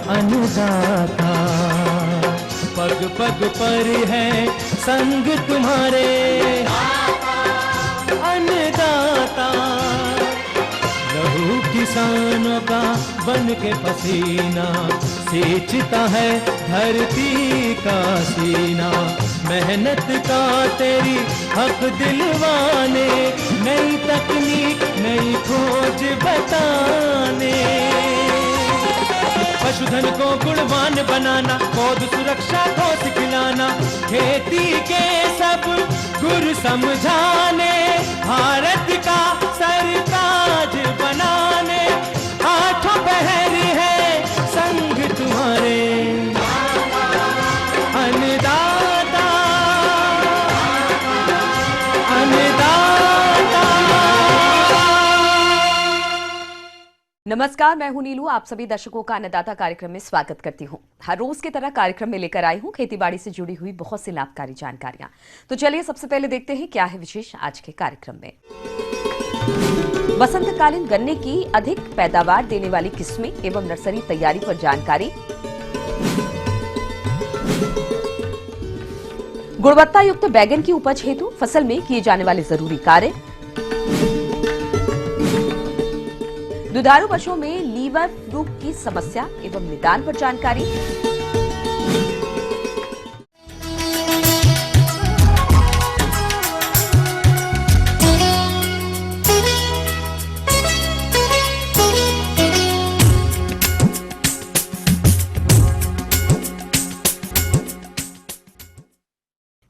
अन्नदाता। पग पग पर है संग तुम्हारे अन्नदाता। लहू किसानों का बन के पसीना सींचता है धरती का सीना। मेहनत का तेरी हक दिलवाने, नई तकनीक नई खोज बताने। पशुधन को गुणवान बनाना, पौध सुरक्षा को सिखलाना, खेती के सब गुर समझाने, भारत का सरताज बनाने। आठों पहर है संग तुम्हारे अन्नदाता अन्नदाता। नमस्कार, मैं हूं नीलू। आप सभी दर्शकों का अन्नदाता कार्यक्रम में स्वागत करती हूं। हर रोज की तरह कार्यक्रम में लेकर आई हूं खेतीबाड़ी से जुड़ी हुई बहुत सी लाभकारी जानकारियां। तो चलिए सबसे पहले देखते हैं क्या है विशेष आज के कार्यक्रम में। वसंतकालीन गन्ने की अधिक पैदावार देने वाली किस्में एवं नर्सरी तैयारी पर जानकारी। गुणवत्ता युक्त बैगन की उपज हेतु फसल में किए जाने वाले जरूरी कार्य। दुधारू पशुओं में लीवर फ्लू की समस्या एवं निदान पर जानकारी।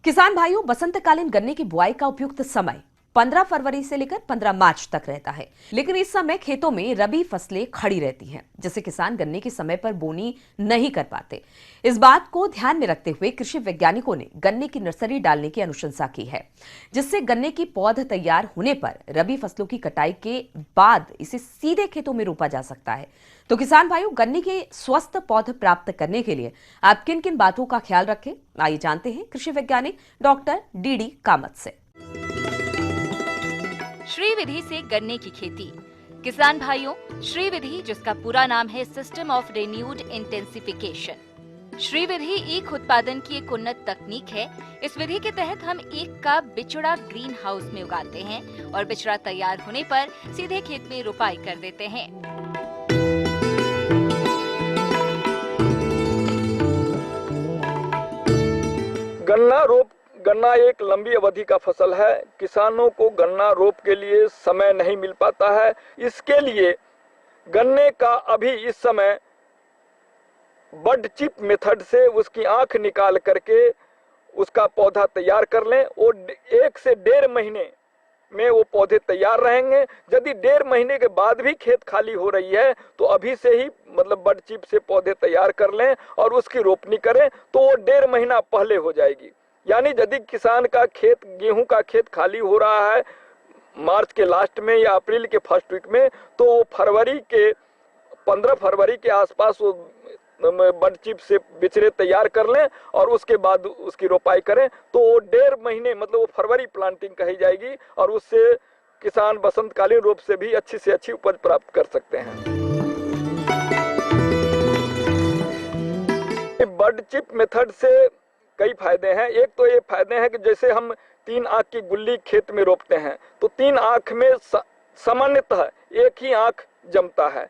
किसान भाइयों, बसंतकालीन गन्ने की बुआई का उपयुक्त समय 15 फरवरी से लेकर 15 मार्च तक रहता है, लेकिन इस समय खेतों में रबी फसलें खड़ी रहती हैं, जिससे किसान गन्ने के समय पर बोनी नहीं कर पाते। इस बात को ध्यान में रखते हुए कृषि वैज्ञानिकों ने गन्ने की नर्सरी डालने की अनुशंसा की है, जिससे गन्ने की पौध तैयार होने पर रबी फसलों की कटाई के बाद इसे सीधे खेतों में रोपा जा सकता है। तो किसान भाइयों, गन्ने के स्वस्थ पौध प्राप्त करने के लिए आप किन किन बातों का ख्याल रखें, आइए जानते हैं कृषि वैज्ञानिक डॉक्टर डी कामत से। श्री विधि से गन्ने की खेती। किसान भाइयों, श्री विधि, जिसका पूरा नाम है सिस्टम ऑफ रिन्यूड इंटेंसिफिकेशन, श्री विधि ईख उत्पादन की एक उन्नत तकनीक है। इस विधि के तहत हम ईख का बिचड़ा ग्रीन हाउस में उगाते हैं और बिचड़ा तैयार होने पर सीधे खेत में रोपाई कर देते हैं। गन्ना एक लंबी अवधि का फसल है। किसानों को गन्ना रोप के लिए समय नहीं मिल पाता है। इसके लिए गन्ने का अभी इस समय बड चिप मेथड से उसकी आंख निकाल करके उसका पौधा तैयार कर लें और 1 से 1.5 महीने में वो पौधे तैयार रहेंगे। यदि 1.5 महीने के बाद भी खेत खाली हो रही है तो अभी से ही मतलब बड चिप से पौधे तैयार कर लें और उसकी रोपनी करें तो वो 1.5 महीना पहले हो जाएगी। यानी यदि किसान का खेत, गेहूं का खेत खाली हो रहा है मार्च के लास्ट में या अप्रैल के फर्स्ट वीक में, तो वो 15 फरवरी के आसपास वो बड चिप से बिचड़े तैयार कर लें और उसके बाद उसकी रोपाई करें तो वो 1.5 महीने मतलब वो फरवरी प्लांटिंग कही जाएगी और उससे किसान बसंतकालीन रोप से भी अच्छी से अच्छी उपज प्राप्त कर सकते हैं। बड चिप मेथड से कई फायदे हैं। एक तो ये फायदे हैं कि जैसे हम 3 आंख की गुल्ली खेत में रोपते हैं तो 3 आंख में सामान्यतः एक ही आंख जमता है,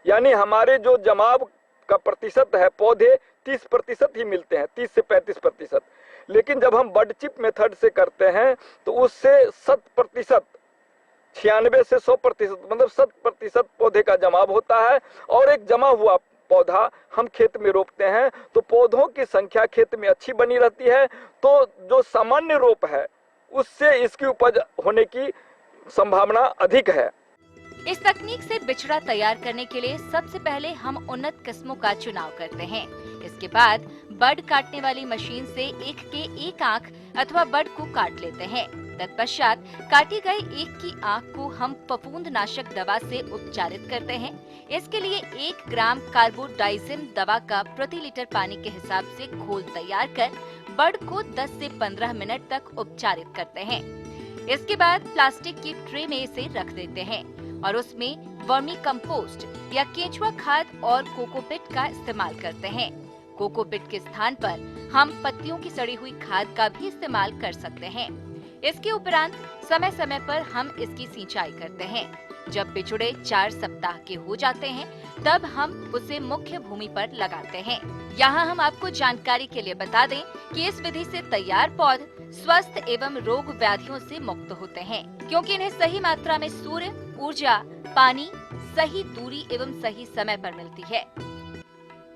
यानी हमारे जो जमाव का प्रतिशत है पौधे 30% ही मिलते हैं, 30 से 35%। लेकिन जब हम बड चिप मेथड से करते हैं तो उससे 100%, 96 से 100% मतलब 100% पौधे का जमाव होता है और एक जमा हुआ पौधा हम खेत में रोपते हैं तो पौधों की संख्या खेत में अच्छी बनी रहती है। तो जो सामान्य रोप है उससे इसकी उपज होने की संभावना अधिक है। इस तकनीक से बिचड़ा तैयार करने के लिए सबसे पहले हम उन्नत किस्मों का चुनाव करते हैं। इसके बाद बड काटने वाली मशीन से ईख के एक आंख अथवा बड को काट लेते हैं। तत्पश्चात काटी गई ईख की आंख को हम फफूंदनाशक दवा से उपचारित करते हैं। इसके लिए 1 ग्राम कार्बोडाइजिम दवा का प्रति लीटर पानी के हिसाब से घोल तैयार कर बड को 10 से 15 मिनट तक उपचारित करते हैं। इसके बाद प्लास्टिक की ट्रे में इसे रख देते हैं और उसमें वर्मी कंपोस्ट या केंचुआ खाद और कोकोपिट का इस्तेमाल करते हैं। कोकोपिट के स्थान पर हम पत्तियों की सड़ी हुई खाद का भी इस्तेमाल कर सकते हैं। इसके उपरांत समय समय पर हम इसकी सिंचाई करते हैं। जब बिचड़े 4 सप्ताह के हो जाते हैं तब हम उसे मुख्य भूमि पर लगाते हैं। यहाँ हम आपको जानकारी के लिए बता दें कि इस विधि से तैयार पौध स्वस्थ एवं रोग व्याधियों से मुक्त होते हैं, क्योंकि इन्हें सही मात्रा में सूर्य, ऊर्जा, पानी, सही दूरी एवं सही समय पर मिलती है।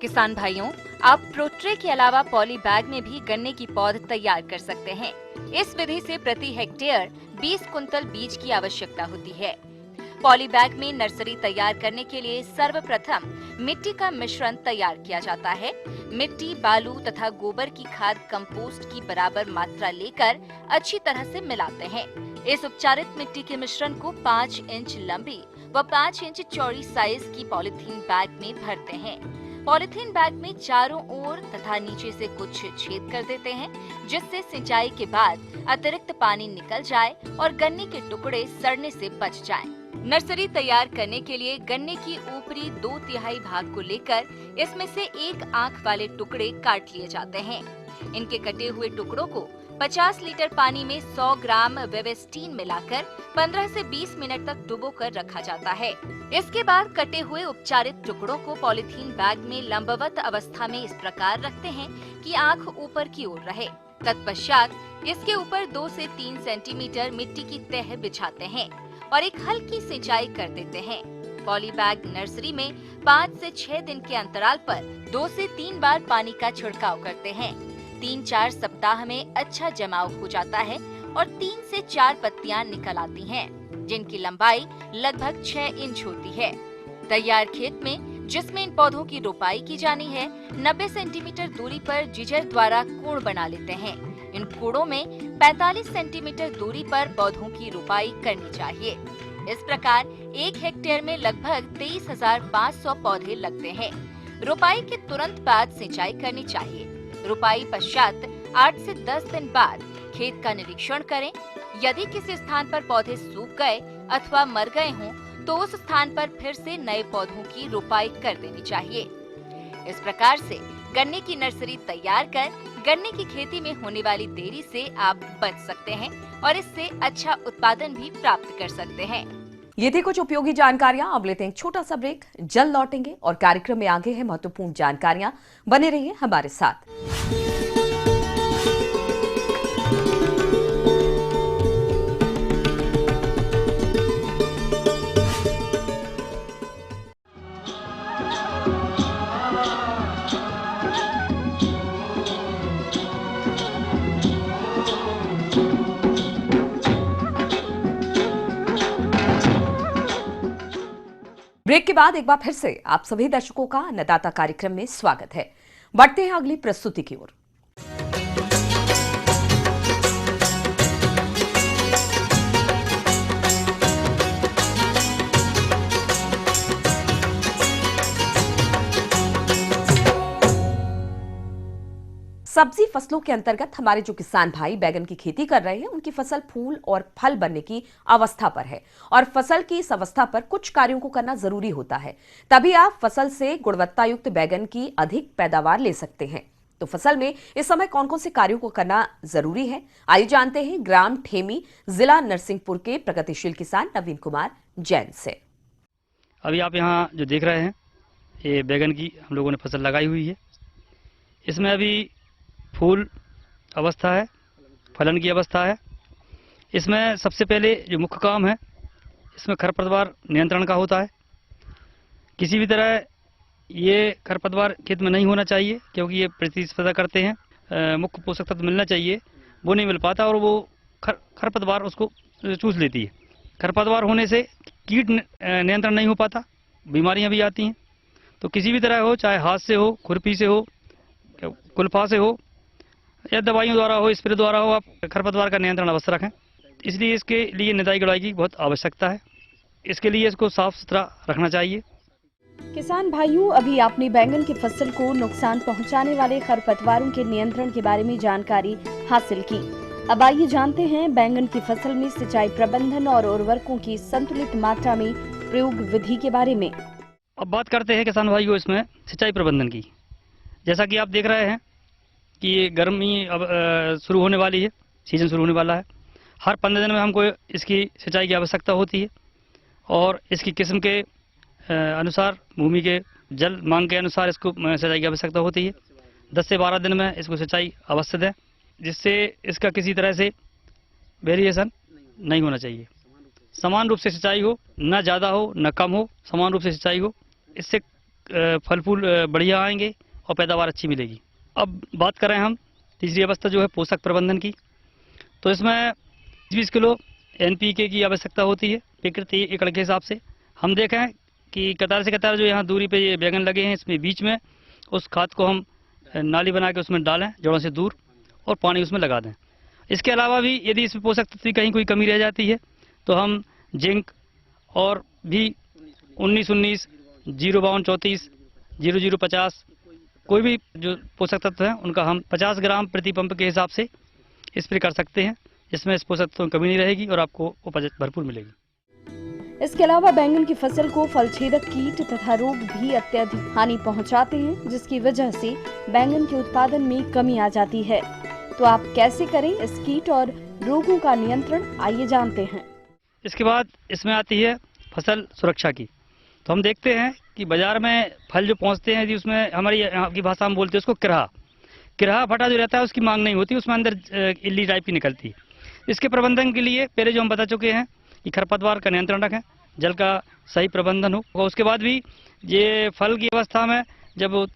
किसान भाइयों, आप प्रोट्रे के अलावा पॉली बैग में भी गन्ने की पौध तैयार कर सकते हैं। इस विधि से प्रति हेक्टेयर 20 कुंतल बीज की आवश्यकता होती है। पॉली बैग में नर्सरी तैयार करने के लिए सर्वप्रथम मिट्टी का मिश्रण तैयार किया जाता है। मिट्टी, बालू तथा गोबर की खाद कंपोस्ट की बराबर मात्रा लेकर अच्छी तरह से मिलाते हैं। इस उपचारित मिट्टी के मिश्रण को 5 इंच लंबी व 5 इंच चौड़ी साइज की पॉलीथीन बैग में भरते हैं। पॉलीथीन बैग में चारों ओर तथा नीचे से कुछ छेद कर देते हैं, जिससे सिंचाई के बाद अतिरिक्त पानी निकल जाए और गन्ने के टुकड़े सड़ने से बच जाएं। नर्सरी तैयार करने के लिए गन्ने की ऊपरी 2/3 भाग को लेकर इसमें से 1 आंख वाले टुकड़े काट लिए जाते हैं। इनके कटे हुए टुकड़ों को 50 लीटर पानी में 100 ग्राम वेवेस्टीन मिलाकर 15 से 20 मिनट तक डुबोकर रखा जाता है। इसके बाद कटे हुए उपचारित टुकड़ों को पॉलीथीन बैग में लंबवत अवस्था में इस प्रकार रखते हैं कि आंख ऊपर की ओर रहे। तत्पश्चात इसके ऊपर 2 से 3 सेंटीमीटर मिट्टी की तह बिछाते हैं और एक हल्की सिंचाई कर देते हैं। पॉली बैग नर्सरी में 5 से 6 दिन के अंतराल पर 2 से 3 बार पानी का छिड़काव करते हैं। 3-4 सप्ताह में अच्छा जमाव हो जाता है और 3 से 4 पत्तियां निकल आती हैं, जिनकी लंबाई लगभग 6 इंच होती है। तैयार खेत में जिसमें इन पौधों की रोपाई की जानी है, 90 सेंटीमीटर दूरी पर जीजर द्वारा कोण बना लेते हैं। इन कोड़ों में 45 सेंटीमीटर दूरी पर पौधों की रोपाई करनी चाहिए। इस प्रकार 1 हेक्टेयर में लगभग 23,500 पौधे लगते हैं। रोपाई के तुरंत बाद सिंचाई करनी चाहिए। रोपाई पश्चात 8 से 10 दिन बाद खेत का निरीक्षण करें। यदि किसी स्थान पर पौधे सूख गए अथवा मर गए हों, तो उस स्थान पर फिर से नए पौधों की रोपाई कर देनी चाहिए। इस प्रकार से गन्ने की नर्सरी तैयार कर गन्ने की खेती में होने वाली देरी से आप बच सकते हैं और इससे अच्छा उत्पादन भी प्राप्त कर सकते हैं। ये थी कुछ उपयोगी जानकारियां। अब लेते हैं एक छोटा सा ब्रेक, जल्द लौटेंगे और कार्यक्रम में आगे है महत्वपूर्ण जानकारियां। बने रहिए हमारे साथ। ब्रेक के बाद एक बार फिर से आप सभी दर्शकों का अन्नदाता कार्यक्रम में स्वागत है। बढ़ते हैं अगली प्रस्तुति की ओर। सब्जी फसलों के अंतर्गत हमारे जो किसान भाई बैगन की खेती कर रहे हैं, उनकी फसल फूल और फल बनने की अवस्था पर है और फसल की इस अवस्था पर कुछ कार्यों को करना जरूरी होता है, तभी आप फसल से गुणवत्ता युक्त बैगन की अधिक पैदावार ले सकते हैं। तो फसल में इस समय कौन कौन से कार्यों को करना जरूरी है, आइए जानते हैं ग्राम ठेमी, जिला नरसिंहपुर के प्रगतिशील किसान नवीन कुमार जैन से। अभी आप यहाँ जो देख रहे हैं, ये बैगन की हम लोगों ने फसल लगाई हुई है। इसमें अभी फूल अवस्था है, फलन की अवस्था है। इसमें सबसे पहले जो मुख्य काम है, इसमें खरपतवार नियंत्रण का होता है। किसी भी तरह ये खरपतवार खेत में नहीं होना चाहिए, क्योंकि ये प्रतिस्पर्धा करते हैं, मुख्य पोषक तत्व मिलना चाहिए, वो नहीं मिल पाता और वो खरपतवार उसको चूस लेती है। खरपतवार होने से कीट नियंत्रण नहीं हो पाता, बीमारियां भी आती हैं। तो किसी भी तरह हो, चाहे हाथ से हो, खुरपी से हो, कुल्फा से हो या दवाइयों द्वारा हो, स्प्रे द्वारा हो, आप खरपतवार का नियंत्रण अवश्य रखें। इसलिए इसके लिए निदाई गुड़ाई की बहुत आवश्यकता है। इसके लिए इसको साफ सुथरा रखना चाहिए। किसान भाइयों, अभी आपने बैंगन की फसल को नुकसान पहुंचाने वाले खरपतवारों के नियंत्रण के बारे में जानकारी हासिल की। अब आइए जानते हैं बैंगन की फसल में सिंचाई प्रबंधन और उर्वरकों की संतुलित मात्रा में प्रयोग विधि के बारे में। अब बात करते हैं किसान भाइयों इसमें सिंचाई प्रबंधन की। जैसा कि आप देख रहे हैं कि ये गर्मी अब शुरू होने वाली है, सीजन शुरू होने वाला है। हर 15 दिन में हमको इसकी सिंचाई की आवश्यकता होती है और इसकी किस्म के अनुसार, भूमि के जल मांग के अनुसार इसको सिंचाई की आवश्यकता होती है। 10 से 12 दिन में इसको सिंचाई अवश्य दें, जिससे इसका किसी तरह से वेरिएशन नहीं होना चाहिए। समान रूप से सिंचाई हो, ना ज़्यादा हो ना कम हो, समान रूप से सिंचाई हो। इससे फल फूल बढ़िया आएंगे और पैदावार अच्छी मिलेगी। अब बात करें हम तीसरी अवस्था जो है पोषक प्रबंधन की, तो इसमें 20 किलो NPK की आवश्यकता होती है प्रति एकड़ के हिसाब से। हम देखें कि कतार से कतार जो यहाँ दूरी पे ये बैगन लगे हैं, इसमें बीच में उस खाद को हम नाली बना के उसमें डालें जड़ों से दूर, और पानी उसमें लगा दें। इसके अलावा भी यदि इसमें पोषक तत्व की कहीं कोई कमी रह जाती है तो हम जिंक और भी 19-19, 052-34, 0050 कोई भी जो पोषक तत्व हैं उनका हम 50 ग्राम प्रति पंप के हिसाब से स्प्रे कर सकते हैं। इसमें इस पोषक तत्वों की कमी नहीं रहेगी और आपको उपज भरपूर मिलेगी। इसके अलावा बैंगन की फसल को फलछेदक कीट तथा रोग भी अत्यधिक हानि पहुंचाते हैं, जिसकी वजह से बैंगन के उत्पादन में कमी आ जाती है। तो आप कैसे करें इस कीट और रोगों का नियंत्रण, आइए जानते हैं। इसके बाद इसमें आती है फसल सुरक्षा की। तो हम देखते हैं कि बाजार में फल जो पहुंचते हैं, यदि उसमें हमारी यहाँ की भाषा में बोलते हैं उसको किरहा फटा जो रहता है उसकी मांग नहीं होती, उसमें अंदर इल्ली टाइप की निकलती है। इसके प्रबंधन के लिए पहले जो हम बता चुके हैं कि खरपतवार का नियंत्रण रखें, जल का सही प्रबंधन हो। और उसके बाद भी ये फल की अवस्था में जब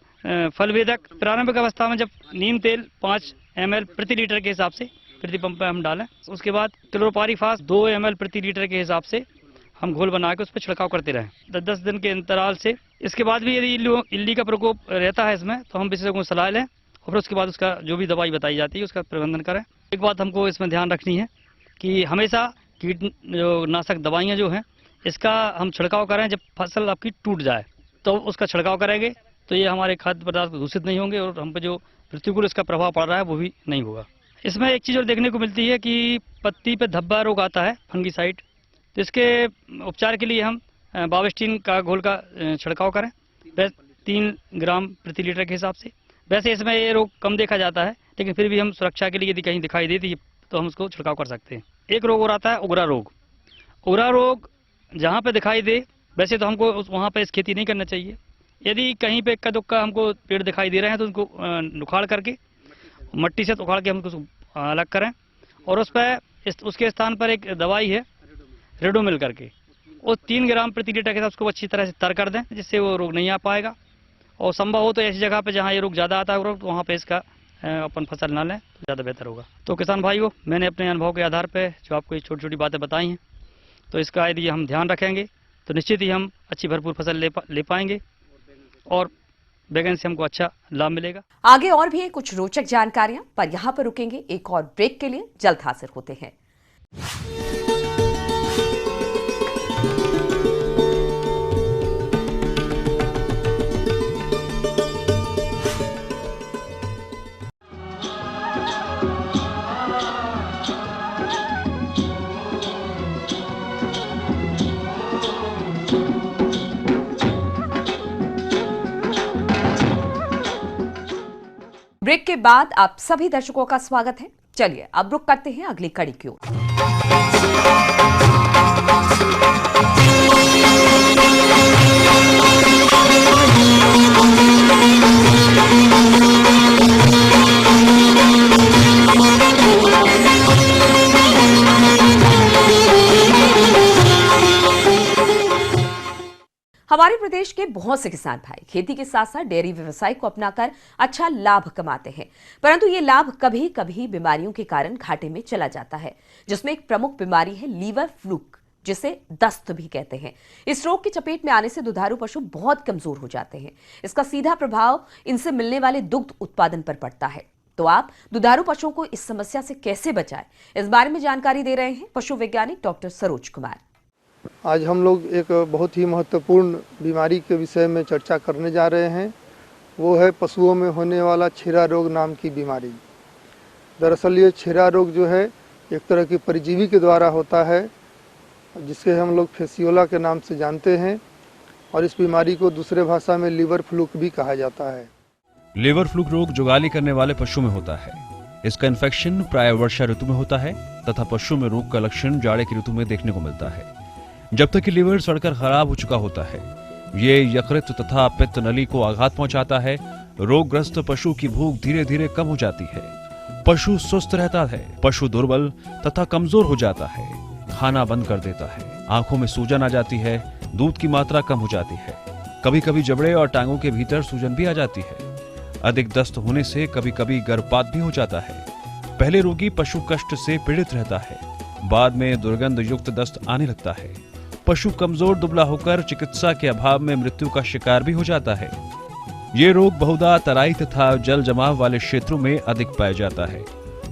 फल वेदक प्रारंभिक अवस्था में जब नीम तेल 5 ml प्रति लीटर के हिसाब से प्रति पंप पे हम डालें। उसके बाद क्लोरोपारीफास 2 ml प्रति लीटर के हिसाब से हम घोल बना के उस पर छिड़काव करते रहें 10-10 दिन के अंतराल से। इसके बाद भी यदि इल्ली का प्रकोप रहता है इसमें तो हम विशेषज्ञों को सलाह लें और फिर उसके बाद उसका जो भी दवाई बताई जाती है उसका प्रबंधन करें। एक बात हमको इसमें ध्यान रखनी है कि हमेशा कीटनाशक दवाइयाँ जो हैं इसका हम छिड़काव करें जब फसल आपकी टूट जाए, तो उसका छिड़काव करेंगे तो ये हमारे खाद्य पदार्थ दूषित नहीं होंगे और हम पे जो प्रतिकूल इसका प्रभाव पड़ रहा है वो भी नहीं होगा। इसमें एक चीज़ और देखने को मिलती है कि पत्ती पे धब्बा रोग आता है, फंगीसाइड। तो इसके उपचार के लिए हम बावेस्टीन का घोल का छिड़काव करें 3 ग्राम प्रति लीटर के हिसाब से। वैसे इसमें ये रोग कम देखा जाता है, लेकिन फिर भी हम सुरक्षा के लिए यदि कहीं दिखाई देती है तो हम उसको छिड़काव कर सकते हैं। एक रोग और आता है उगरा रोग। उगरा रोग जहाँ पे दिखाई दे, वैसे तो हमको वहाँ पे इस खेती नहीं करना चाहिए। यदि कहीं पे इक्का दुक्का हमको पेड़ दिखाई दे रहे हैं तो उनको उखाड़ करके मट्टी से उखाड़ के हम उसको अलग करें और उस पर उसके स्थान पर एक दवाई है रेडोमिल करके, वो 3 ग्राम प्रति लीटर के साथ उसको अच्छी तरह से तर कर दें, जिससे वो रोग नहीं आ पाएगा। और संभव हो तो ऐसी जगह पे जहाँ ये रोग ज़्यादा आता है तो वहाँ पे इसका अपन फसल ना लें तो ज़्यादा बेहतर होगा। तो किसान भाइयों, मैंने अपने अनुभव के आधार पे जो आपको ये छोटी छोटी बातें बताई हैं, तो इसका यदि हम ध्यान रखेंगे तो निश्चित ही हम अच्छी भरपूर फसल ले पाएंगे और बैगन से हमको अच्छा लाभ मिलेगा। आगे और भी है कुछ रोचक जानकारियां, पर यहाँ पर रुकेंगे एक और ब्रेक के लिए। जल्द हाजिर होते हैं। ब्रेक के बाद आप सभी दर्शकों का स्वागत है। चलिए अब रुक करते हैं अगली कड़ी की ओर। हमारे प्रदेश के बहुत से किसान भाई खेती के साथ साथ डेयरी व्यवसाय को अपनाकर अच्छा लाभ कमाते हैं, परंतु ये लाभ कभी कभी बीमारियों के कारण घाटे में चला जाता है, जिसमें एक प्रमुख बीमारी है लीवर फ्लूक, जिसे दस्त भी कहते हैं। इस रोग की चपेट में आने से दुधारू पशु बहुत कमजोर हो जाते हैं। इसका सीधा प्रभाव इनसे मिलने वाले दुग्ध उत्पादन पर पड़ता है। तो आप दुधारू पशुओं को इस समस्या से कैसे बचाएं, इस बारे में जानकारी दे रहे हैं पशु वैज्ञानिक डॉक्टर सरोज कुमार। आज हम लोग एक बहुत ही महत्वपूर्ण बीमारी के विषय में चर्चा करने जा रहे हैं। वो है पशुओं में होने वाला छीरा रोग नाम की बीमारी। दरअसल ये छेरा रोग जो है एक तरह की परजीवी के द्वारा होता है, जिसे हम लोग फेसियोला के नाम से जानते हैं, और इस बीमारी को दूसरे भाषा में लीवर फ्लूक भी कहा जाता है। लीवर फ्लूक रोग जुगाली करने वाले पशु में होता है। इसका इन्फेक्शन प्राय वर्षा ऋतु में होता है तथा पशु में रोग का लक्षण जाड़े की ऋतु में देखने को मिलता है। जब तक कि लीवर सड़कर खराब हो चुका होता है, ये यकृत तथा पित्त नली को आघात पहुंचाता है। रोगग्रस्त पशु की भूख धीरे धीरे कम हो जाती है, पशु सुस्त रहता है, पशु दुर्बल तथा कमजोर हो जाता है, खाना बंद कर देता है, आंखों में सूजन आ जाती है, दूध की मात्रा कम हो जाती है, कभी कभी जबड़े और टांगों के भीतर सूजन भी आ जाती है। अधिक दस्त होने से कभी कभी गर्भपात भी हो जाता है। पहले रोगी पशु कष्ट से पीड़ित रहता है, बाद में दुर्गंध युक्त दस्त आने लगता है। पशु कमजोर दुबला होकर चिकित्सा के अभाव में मृत्यु का शिकार भी हो जाता है। ये रोग बहुधा तराई तथा जल जमाव वाले क्षेत्रों में अधिक पाया जाता है।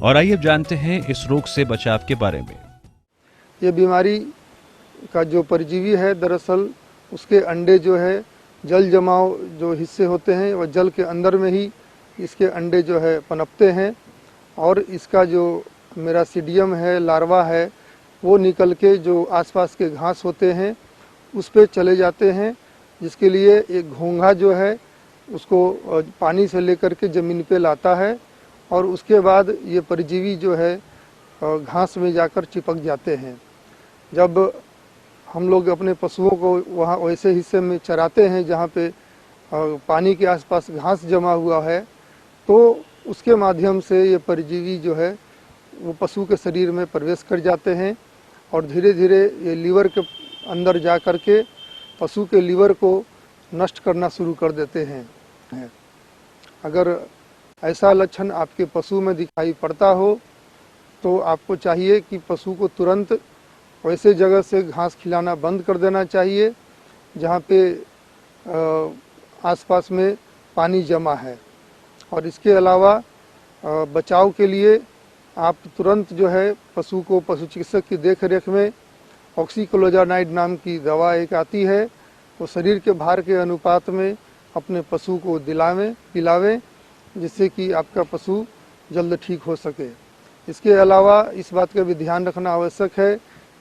और आइए अब जानते हैं इस रोग से बचाव के बारे में। ये बीमारी का जो परजीवी है, दरअसल उसके अंडे जो है जल जमाव जो हिस्से होते हैं वह जल के अंदर में ही इसके अंडे जो है पनपते हैं, और इसका जो मेरासीडियम है, लार्वा है, वो निकल के जो आसपास के घास होते हैं उस पे चले जाते हैं, जिसके लिए एक घोंघा जो है उसको पानी से लेकर के ज़मीन पे लाता है, और उसके बाद ये परजीवी जो है घास में जाकर चिपक जाते हैं। जब हम लोग अपने पशुओं को वहाँ वैसे हिस्से में चराते हैं जहाँ पे पानी के आसपास घास जमा हुआ है, तो उसके माध्यम से ये परजीवी जो है वो पशु के शरीर में प्रवेश कर जाते हैं, और धीरे धीरे ये लीवर के अंदर जा कर के पशु के लीवर को नष्ट करना शुरू कर देते हैं। अगर ऐसा लक्षण आपके पशु में दिखाई पड़ता हो तो आपको चाहिए कि पशु को तुरंत वैसे जगह से घास खिलाना बंद कर देना चाहिए जहाँ पे आसपास में पानी जमा है। और इसके अलावा बचाव के लिए आप तुरंत जो है पशु को पशु चिकित्सक की देख रेख में ऑक्सीक्लोजानाइड नाम की दवा एक आती है, वो शरीर के भार के अनुपात में अपने पशु को पिलावें, जिससे कि आपका पशु जल्द ठीक हो सके। इसके अलावा इस बात का भी ध्यान रखना आवश्यक है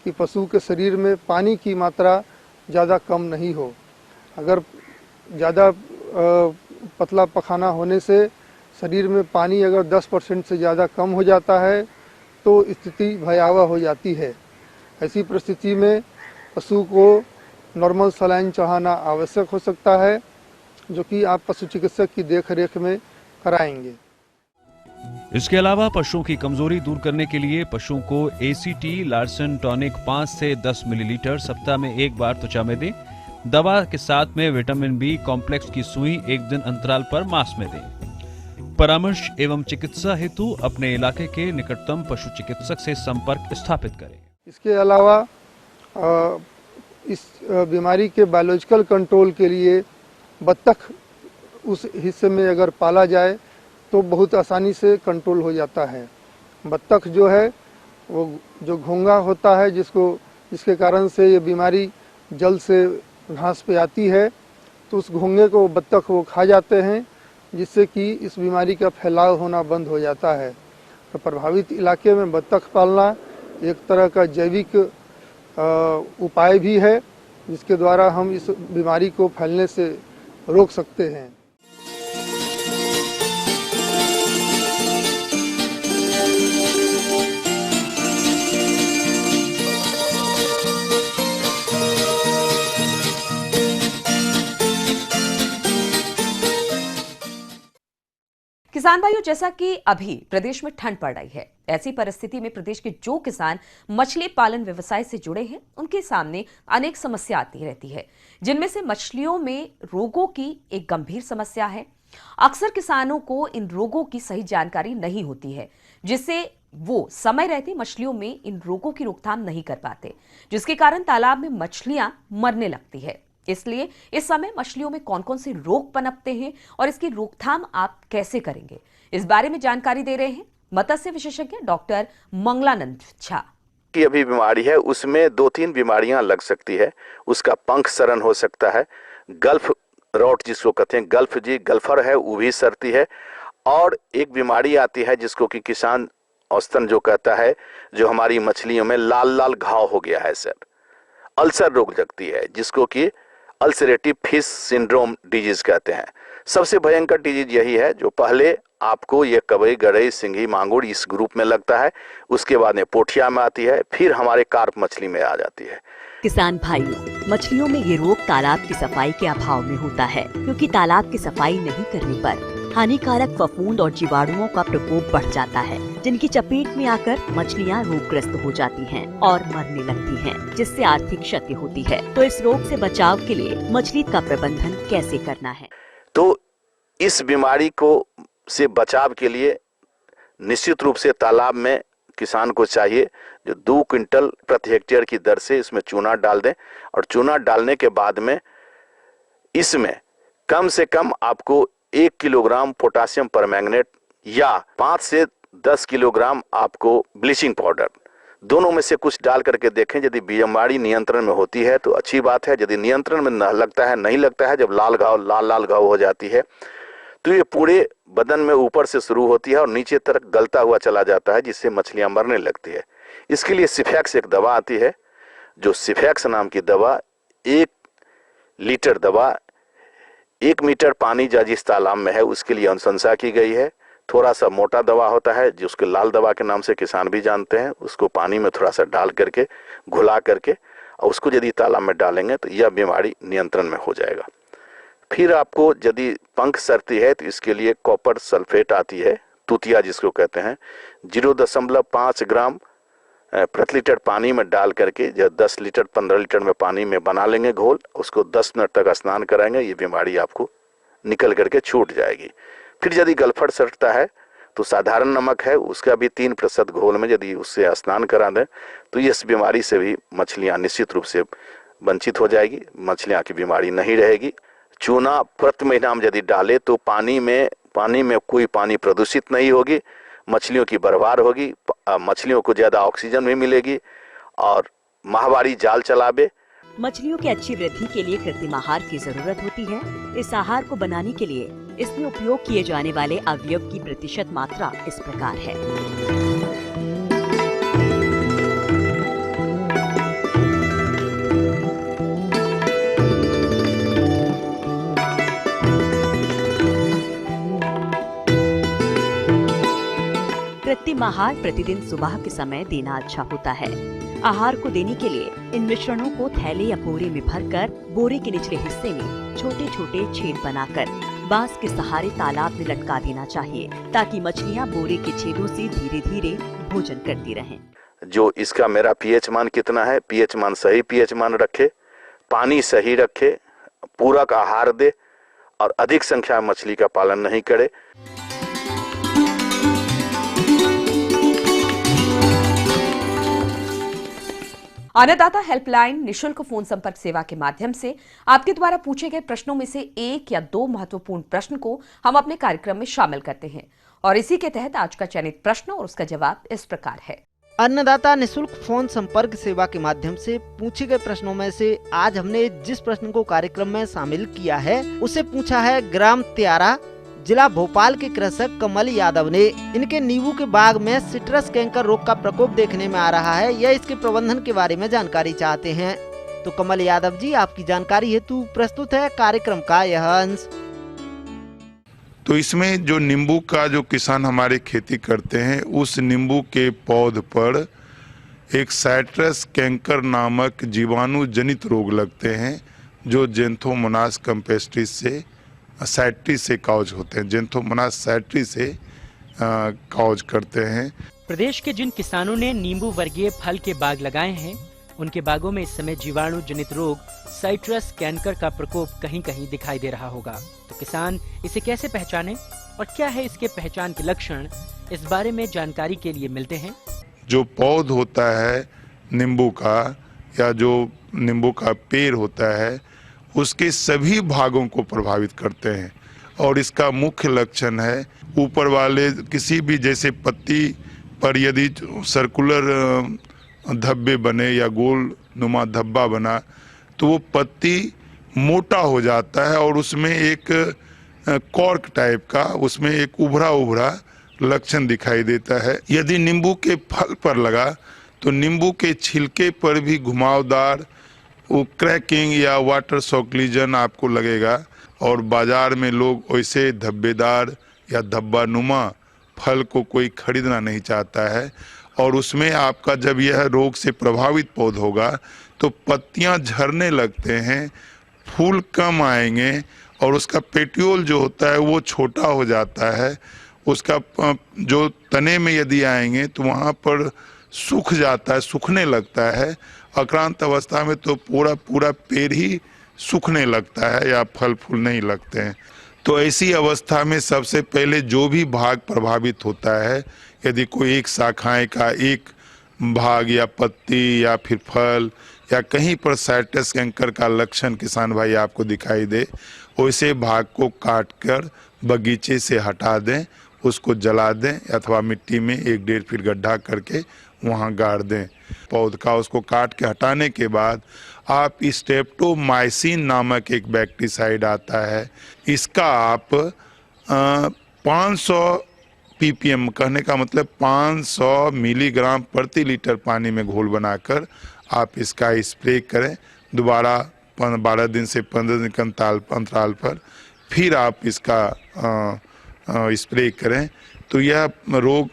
कि पशु के शरीर में पानी की मात्रा ज़्यादा कम नहीं हो। अगर ज़्यादा पतला पखाना होने से शरीर में पानी अगर 10% से ज़्यादा कम हो जाता है तो स्थिति भयावह हो जाती है। ऐसी परिस्थिति में पशु को नॉर्मल सलाइन चढ़ाना आवश्यक हो सकता है, जो कि आप पशु चिकित्सक की देख रेख में कराएंगे। इसके अलावा पशुओं की कमजोरी दूर करने के लिए पशुओं को ACT लार्सन टॉनिक 5 से 10 मिलीलीटर सप्ताह में एक बार त्वचा में दें। दवा के साथ में विटामिन B कॉम्प्लेक्स की सुई एक दिन अंतराल पर मांस में दें। परामर्श एवं चिकित्सा हेतु अपने इलाके के निकटतम पशु चिकित्सक से संपर्क स्थापित करें। इसके अलावा इस बीमारी के बायोलॉजिकल कंट्रोल के लिए बत्तख उस हिस्से में अगर पाला जाए तो बहुत आसानी से कंट्रोल हो जाता है। बत्तख जो है वो जो घोंघा होता है जिसके कारण से ये बीमारी जल से घास पे आती है, तो उस घोंघे को बत्तख वो खा जाते हैं, जिससे कि इस बीमारी का फैलाव होना बंद हो जाता है। तो प्रभावित इलाके में बत्तख पालना एक तरह का जैविक उपाय भी है, जिसके द्वारा हम इस बीमारी को फैलने से रोक सकते हैं। किसान भाइयों, जैसा कि अभी प्रदेश में ठंड पड़ रही है, ऐसी परिस्थिति में प्रदेश के जो किसान मछली पालन व्यवसाय से जुड़े हैं उनके सामने अनेक समस्या आती रहती है, जिनमें से मछलियों में रोगों की एक गंभीर समस्या है। अक्सर किसानों को इन रोगों की सही जानकारी नहीं होती है, जिससे वो समय रहते मछलियों में इन रोगों की रोकथाम नहीं कर पाते, जिसके कारण तालाब में मछलियां मरने लगती है। इसलिए इस समय मछलियों में कौन कौन से रोग पनपते हैं और इसकी रोकथाम आप कैसे करेंगे, इस बारे में जानकारी दे रहे हैं मत्स्य विशेषज्ञ डॉक्टर मंगलानंद झा। की अभी बीमारी है उसमें 2-3 बीमारियां लग सकती है। उसका पंख सड़न हो सकता है, गल्फ रॉट जिसको कहते हैं, गल्फर है वो भी सरती है, और एक बीमारी आती है जिसको कि किसान औसतन जो कहता है जो हमारी मछलियों में लाल लाल घाव हो गया है सर, अल्सर रोग लगती है, जिसको कि अल्सरेटिव फिश सिंड्रोम डिजीज कहते हैं। सबसे भयंकर डिजीज यही है जो पहले आपको ये कवई, गरई, सिंघी, मांगुर इस ग्रुप में लगता है, उसके बाद में पोठिया में आती है, फिर हमारे कार्प मछली में आ जाती है। किसान भाइयों, मछलियों में ये रोग तालाब की सफाई के अभाव में होता है, क्योंकि तालाब की सफाई नहीं करने पर हानिकारक फफूंद और जीवाणुओं का प्रकोप बढ़ जाता है, जिनकी चपेट में आकर मछलियां रोगग्रस्त हो जाती हैं और मरने लगती हैं, जिससे आर्थिक क्षति होती है। तो इस रोग से बचाव के लिए मछली का प्रबंधन कैसे करना है? तो इस बीमारी को से बचाव के लिए निश्चित रूप से तालाब में किसान को चाहिए जो 2 क्विंटल प्रति हेक्टेयर की दर से इसमें चूना डाल दें, और चूना डालने के बाद में इसमें कम से कम आपको 1 किलोग्राम पोटासियम परमैंगनेट या 5 से 10 किलोग्राम आपको ब्लीचिंग पाउडर, दोनों में से कुछ डाल करके देखें। यदि बीमारी नियंत्रण में होती है तो अच्छी बात है, यदि नियंत्रण में नहीं लगता है, जब लाल लाल घाव हो जाती है तो ये पूरे बदन में ऊपर से शुरू होती है और नीचे तक गलता हुआ चला जाता है, जिससे मछलियां मरने लगती है। इसके लिए सिफैक्स एक दवा आती है, जो सिफैक्स नाम की दवा 1 लीटर दवा 1 मीटर पानी जिस तालाब में है उसके लिए अनुशंसा की गई है। थोड़ा सा मोटा दवा होता है जिसको लाल दवा के नाम से किसान भी जानते हैं, उसको पानी में थोड़ा सा डाल करके घुला करके और उसको यदि तालाब में डालेंगे तो यह बीमारी नियंत्रण में हो जाएगा। फिर आपको यदि पंख सरती है तो इसके लिए कॉपर सल्फेट आती है, तूतिया जिसको कहते हैं, 0.5 ग्राम प्रति लीटर पानी में डाल करके 10 लीटर 15 लीटर में पानी में बना लेंगे घोल, उसको 10 मिनट तक स्नान कराएंगे, ये बीमारी आपको निकल करके छूट जाएगी। फिर यदि गलफड़ सटता है तो साधारण नमक है, उसका भी 3% घोल में यदि उससे स्नान करा दें तो इस बीमारी से भी मछलियां निश्चित रूप से वंचित हो जाएगी, मछलियां की बीमारी नहीं रहेगी। चूना प्रति महीना हम यदि डालें तो पानी में कोई पानी प्रदूषित नहीं होगी, मछलियों की बर्बाद होगी, मछलियों को ज़्यादा ऑक्सीजन भी मिलेगी और माहवारी जाल चलावे। मछलियों की अच्छी वृद्धि के लिए कृत्रिम आहार की जरूरत होती है। इस आहार को बनाने के लिए इसमें उपयोग किए जाने वाले अवयव की प्रतिशत मात्रा इस प्रकार है। कृत्रिम आहार प्रतिदिन सुबह के समय देना अच्छा होता है। आहार को देने के लिए इन मिश्रणों को थैले या बोरे में भरकर बोरे के निचले हिस्से में छोटे छोटे छेद बनाकर बांस के सहारे तालाब में लटका देना चाहिए, ताकि मछलियां बोरे के छेदों से धीरे धीरे भोजन करती रहें। जो इसका मेरा पीएच मान कितना है, पीएच मान सही पीएच मान रखे, पानी सही रखे, पूरक आहार दे और अधिक संख्या में मछली का पालन नहीं करे। अन्नदाता हेल्पलाइन निशुल्क फोन संपर्क सेवा के माध्यम से आपके द्वारा पूछे गए प्रश्नों में से 1 या 2 महत्वपूर्ण प्रश्न को हम अपने कार्यक्रम में शामिल करते हैं, और इसी के तहत आज का चयनित प्रश्न और उसका जवाब इस प्रकार है। अन्नदाता निशुल्क फोन संपर्क सेवा के माध्यम से पूछे गए प्रश्नों में से आज हमने जिस प्रश्न को कार्यक्रम में शामिल किया है उसे पूछा है ग्राम त्यारा, जिला भोपाल के कृषक कमल यादव ने। इनके नींबू के बाग में सिट्रस कैंकर रोग का प्रकोप देखने में आ रहा है, यह इसके प्रबंधन के बारे में जानकारी चाहते हैं। तो कमल यादव जी, आपकी जानकारी हेतु प्रस्तुत है कार्यक्रम का यह अंश। तो इसमें जो नींबू का जो किसान हमारे खेती करते हैं, उस नींबू के पौध पर एक साइट्रस कैंकर नामक जीवाणु जनित रोग लगते हैं, जो जेंथोमोनास कैम्पेस्ट्रिस से साइट्री से काउज होते हैं, जेंथोमोनास साइट्री से काउज करते हैं। प्रदेश के जिन किसानों ने नींबू वर्गीय फल के बाग लगाए हैं, उनके बागों में इस समय जीवाणु जनित रोग साइट्रस कैंकर का प्रकोप कहीं कहीं दिखाई दे रहा होगा। तो किसान इसे कैसे पहचाने और क्या है इसके पहचान के लक्षण, इस बारे में जानकारी के लिए मिलते हैं। जो पौध होता है नींबू का या जो नींबू का पेड़ होता है, उसके सभी भागों को प्रभावित करते हैं और इसका मुख्य लक्षण है ऊपर वाले किसी भी, जैसे पत्ती पर यदि सर्कुलर धब्बे बने या गोल नुमा धब्बा बना तो वो पत्ती मोटा हो जाता है और उसमें एक कॉर्क टाइप का, उसमें एक उभरा उभरा लक्षण दिखाई देता है। यदि नींबू के फल पर लगा तो नींबू के छिलके पर भी घुमावदार वो क्रैकिंग या वाटर शॉक लीजन आपको लगेगा और बाजार में लोग वैसे धब्बेदार या धब्बानुमा फल को कोई खरीदना नहीं चाहता है। और उसमें आपका जब यह रोग से प्रभावित पौधा होगा तो पत्तियां झड़ने लगते हैं, फूल कम आएंगे और उसका पेट्यूल जो होता है वो छोटा हो जाता है। उसका जो तने में यदि आएंगे तो वहाँ पर सूख जाता है, सूखने लगता है। आक्रांत अवस्था में तो पूरा पेड़ ही सूखने लगता है या फल फूल नहीं लगते हैं। तो ऐसी अवस्था में सबसे पहले जो भी भाग प्रभावित होता है, यदि कोई एक शाखाएं का एक भाग या पत्ती या फिर फल या कहीं पर साइट्रस कैंकर का लक्षण किसान भाई आपको दिखाई दे, वैसे भाग को काट कर बगीचे से हटा दें, उसको जला दें अथवा मिट्टी में 1-1.5 फीट गड्ढा करके वहाँ गाड़ दें पौध का। उसको काट के हटाने के बाद आप स्ट्रेप्टोमाइसिन नामक एक बैक्टीसाइड आता है, इसका आप 500 ppm, कहने का मतलब 500 मिलीग्राम प्रति लीटर पानी में घोल बनाकर आप इसका स्प्रे करें। दोबारा 12 दिन से 15 दिन के अंतराल पर फिर आप इसका स्प्रे करें तो यह रोग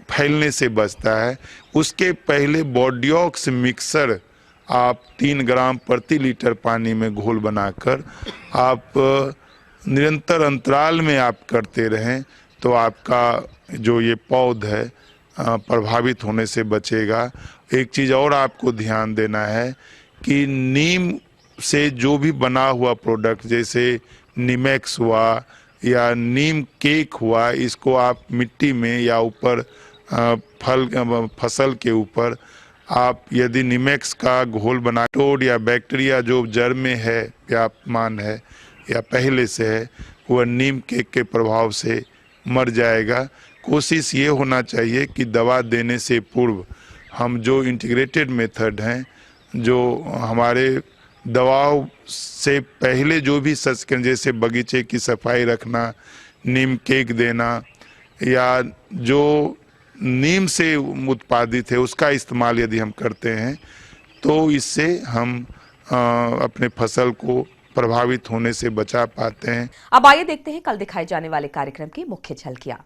फैलने से बचता है। उसके पहले बोर्डियोक्स मिक्सर आप 3 ग्राम प्रति लीटर पानी में घोल बनाकर आप निरंतर अंतराल में आप करते रहें तो आपका जो ये पौध है प्रभावित होने से बचेगा। एक चीज़ और आपको ध्यान देना है कि नीम से जो भी बना हुआ प्रोडक्ट जैसे नीमेक्स हुआ या नीम केक हुआ, इसको आप मिट्टी में या ऊपर फसल के ऊपर आप यदि नीमेक्स का घोल बना टोड या बैक्टीरिया जो जड़ में है व्यापमान है या पहले से है वह नीम केक के प्रभाव से मर जाएगा। कोशिश ये होना चाहिए कि दवा देने से पूर्व हम जो इंटीग्रेटेड मेथड हैं, जो हमारे दवाओं से पहले जो भी सच जैसे बगीचे की सफाई रखना, नीम केक देना या जो नीम से उत्पादित है उसका इस्तेमाल यदि हम करते हैं तो इससे हम अपने फसल को प्रभावित होने से बचा पाते हैं। अब आइए देखते हैं कल दिखाए जाने वाले कार्यक्रम की मुख्य झलकियां।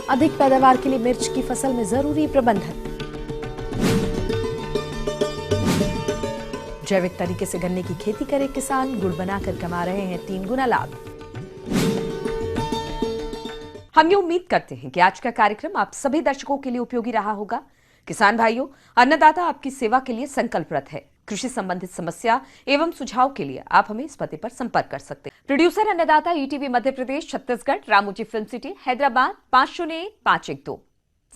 अधिक पैदावार के लिए मिर्च की फसल में जरूरी प्रबंधन। जैविक तरीके से गन्ने की खेती करे किसान, गुड़ बनाकर कमा रहे हैं 3 गुना लाभ। हम ये उम्मीद करते हैं कि आज का कार्यक्रम आप सभी दर्शकों के लिए उपयोगी रहा होगा। किसान भाइयों, अन्नदाता आपकी सेवा के लिए संकल्परत है। कृषि संबंधित समस्या एवं सुझाव के लिए आप हमें इस पते पर संपर्क कर सकते हैं। प्रोड्यूसर अन्नदाता, ETV Madhya Pradesh, Chhattisgarh, Ramoji film city, Hyderabad 501512।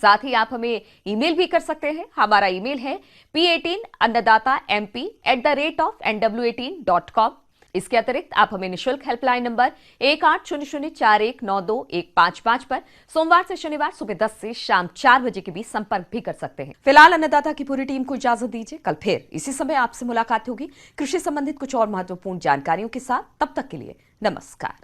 साथ ही आप हमें ईमेल भी कर सकते हैं। हमारा ईमेल है p18annadatamp@nw18.com। इसके अतिरिक्त आप हमें निशुल्क हेल्पलाइन नंबर 1800419215 पर सोमवार से शनिवार सुबह 10 से शाम 4 बजे के बीच संपर्क भी कर सकते हैं। फिलहाल अन्नदाता की पूरी टीम को इजाजत दीजिए। कल फिर इसी समय आपसे मुलाकात होगी कृषि संबंधित कुछ और महत्वपूर्ण जानकारियों के साथ। तब तक के लिए नमस्कार।